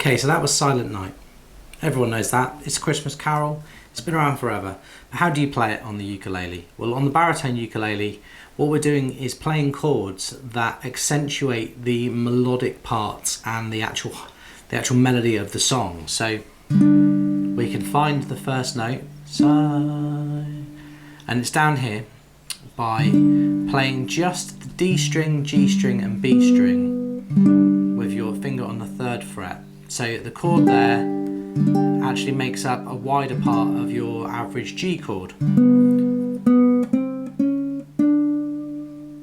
Okay, so that was Silent Night. Everyone knows that. It's a Christmas carol. It's been around forever. But how do you play it on the ukulele? Well, on the baritone ukulele, what we're doing is playing chords that accentuate the melodic parts and the actual melody of the song. So we can find the first note, and it's down here by playing just the D string, G string and B string with your finger on the 3rd fret. So the chord there actually makes up a wider part of your average G chord,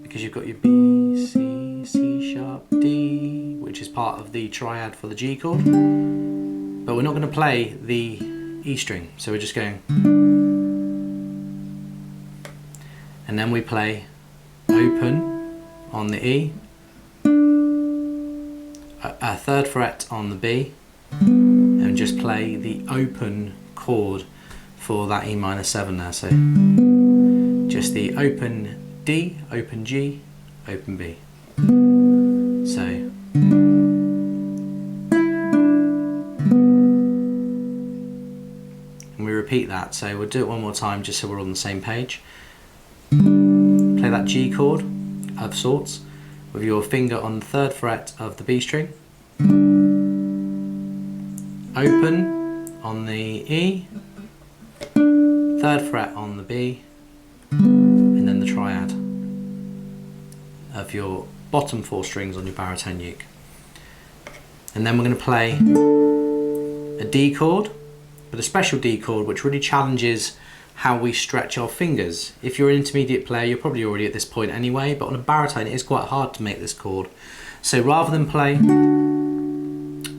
because you've got your B, C, C sharp, D, which is part of the triad for the G chord, but we're not going to play the E string, so we're just going, and then we play open on the E, a 3rd fret on the B, and just play the open chord for that E minor 7 there. So just the open D, open G, open B. So and we repeat that. So we'll do it one more time just so we're on the same page. Play that G chord of sorts with your finger on the 3rd fret of the B string, open on the E, 3rd fret on the B, and then the triad of your bottom 4 strings on your baritone uke. And then we're going to play a D chord, but a special D chord which really challenges how we stretch our fingers. If you're an intermediate player, you're probably already at this point anyway, but on a baritone it is quite hard to make this chord. So rather than play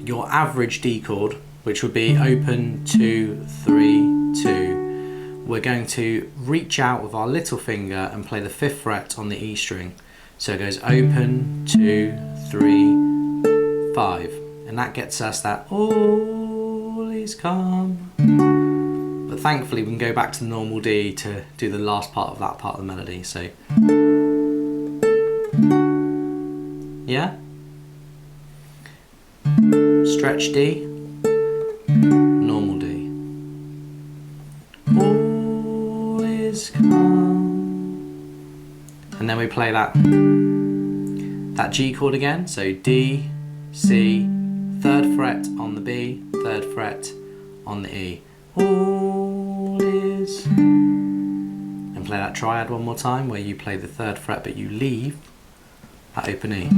your average D chord, which would be open 2, 3, 2, we're going to reach out with our little finger and play the 5th fret on the E string. So it goes open, 2, 3, 5, and that gets us that all is calm. But thankfully we can go back to the normal D to do the last part of that part of the melody. So yeah, stretch D, normal D, all is calm, and then we play that G chord again. So D, C, 3rd fret on the B, 3rd fret on the E, all is, and play that triad one more time where you play the 3rd fret but you leave that open E.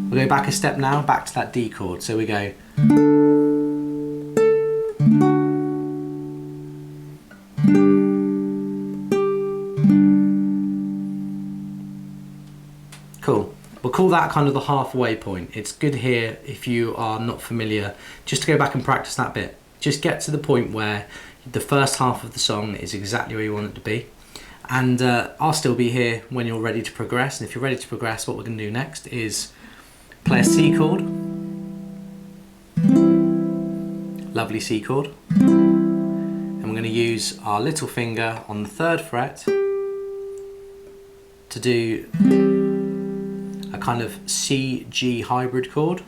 We'll go back a step now, back to that D chord. So we go cool. We'll call that kind of the halfway point. It's good here if you are not familiar, just to go back and practice that bit. Just get to the point where the first half of the song is exactly where you want it to be. And I'll still be here when you're ready to progress. And if you're ready to progress, what we're going to do next is play a C chord. Lovely C chord. And we're going to use our little finger on the 3rd fret to do a kind of C-G hybrid chord.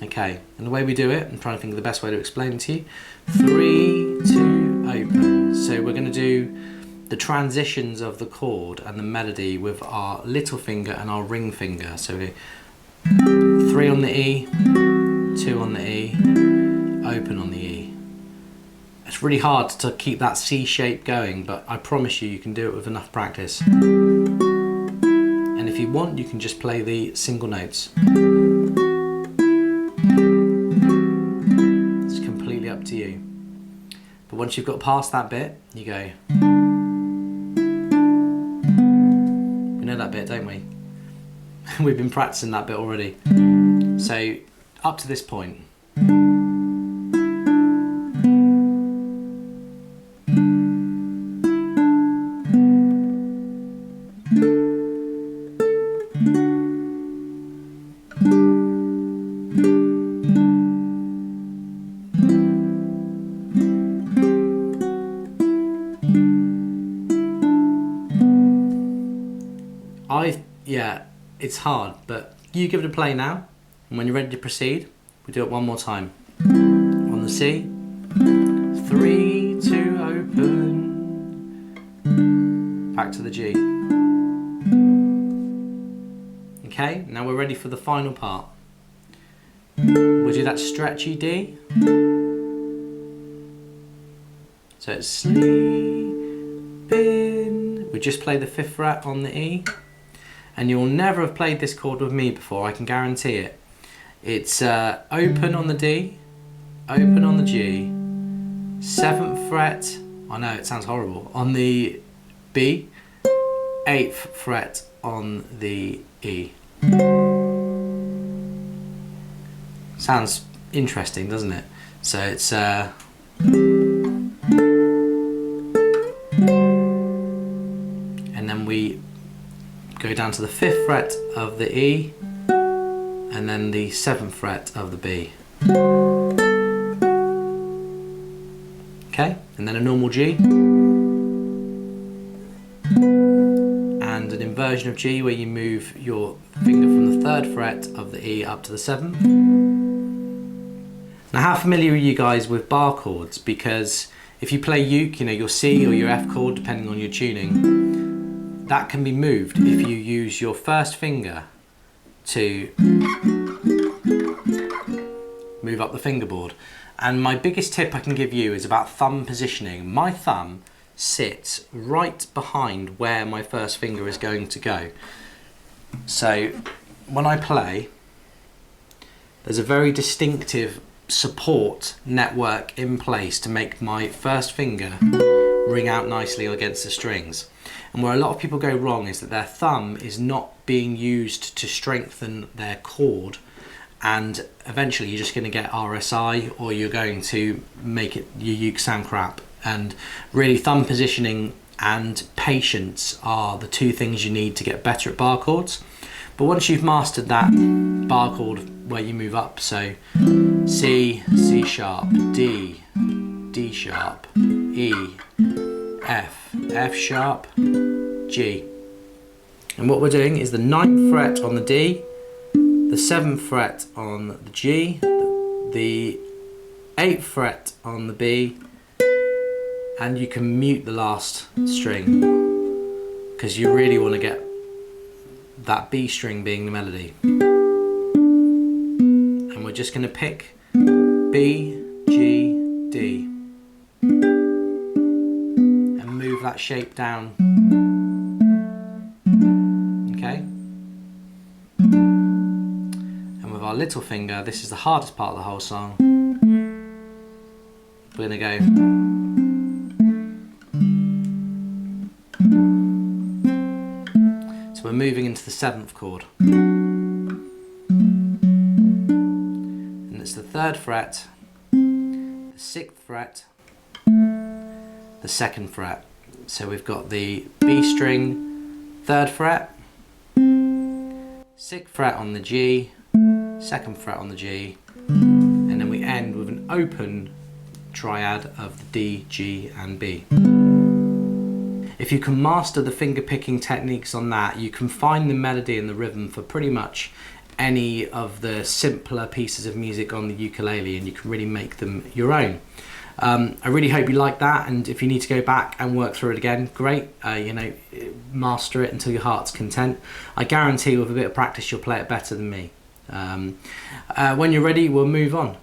Okay, and the way we do it, I'm trying to think of the best way to explain it to you. 3, 2, open. So we're going to do the transitions of the chord and the melody with our little finger and our ring finger. So 3 on the E, 2 on the E, open on the E. It's really hard to keep that C shape going, but I promise you can do it with enough practice. And if you want, you can just play the single notes. It's completely up to you. But once you've got past that bit, you go. We know that bit, don't we? We've been practicing that bit already. So up to this point. Yeah, it's hard, but you give it a play now, and when you're ready to proceed, we do it one more time. On the C, 3, 2, open, back to the G. Okay, now we're ready for the final part. We'll do that stretchy D. So it's sleeping. We just play the 5th fret on the E. And you'll never have played this chord with me before, I can guarantee it. It's open on the D, open on the G, 7th fret, I know it sounds horrible, on the B, 8th fret on the E. Sounds interesting, doesn't it? So it's and then we go down to the 5th fret of the E and then the 7th fret of the B. Okay, and then a normal G and an inversion of G where you move your finger from the 3rd fret of the E up to the 7th. Now how familiar are you guys with bar chords? Because if you play uke, you know, your C or your F chord depending on your tuning, that can be moved if you use your first finger to move up the fingerboard. And my biggest tip I can give you is about thumb positioning. My thumb sits right behind where my first finger is going to go. So when I play, there's a very distinctive support network in place to make my first finger ring out nicely against the strings. And where a lot of people go wrong is that their thumb is not being used to strengthen their chord, and eventually you're just going to get RSI, or you're going to make your uke sound crap. And really, thumb positioning and patience are the 2 things you need to get better at bar chords. But once you've mastered that bar chord where you move up, so C, C sharp, D, D sharp, E, F, F sharp, G. And what we're doing is the 9th fret on the D, the 7th fret on the G, the 8th fret on the B, and you can mute the last string because you really want to get that B string being the melody. And we're just going to pick B, G, D. Move that shape down. Okay? And with our little finger, this is the hardest part of the whole song. We're going to go. So we're moving into the 7th chord. And it's the 3rd fret, the 6th fret, the 2nd fret. So we've got the B string, 3rd fret, 6th fret on the G, 2nd fret on the G, and then we end with an open triad of the D, G and B. If you can master the finger picking techniques on that, you can find the melody and the rhythm for pretty much any of the simpler pieces of music on the ukulele, and you can really make them your own. I really hope you like that, and if you need to go back and work through it again, great. You know, master it until your heart's content. I guarantee with a bit of practice you'll play it better than me. When you're ready, we'll move on.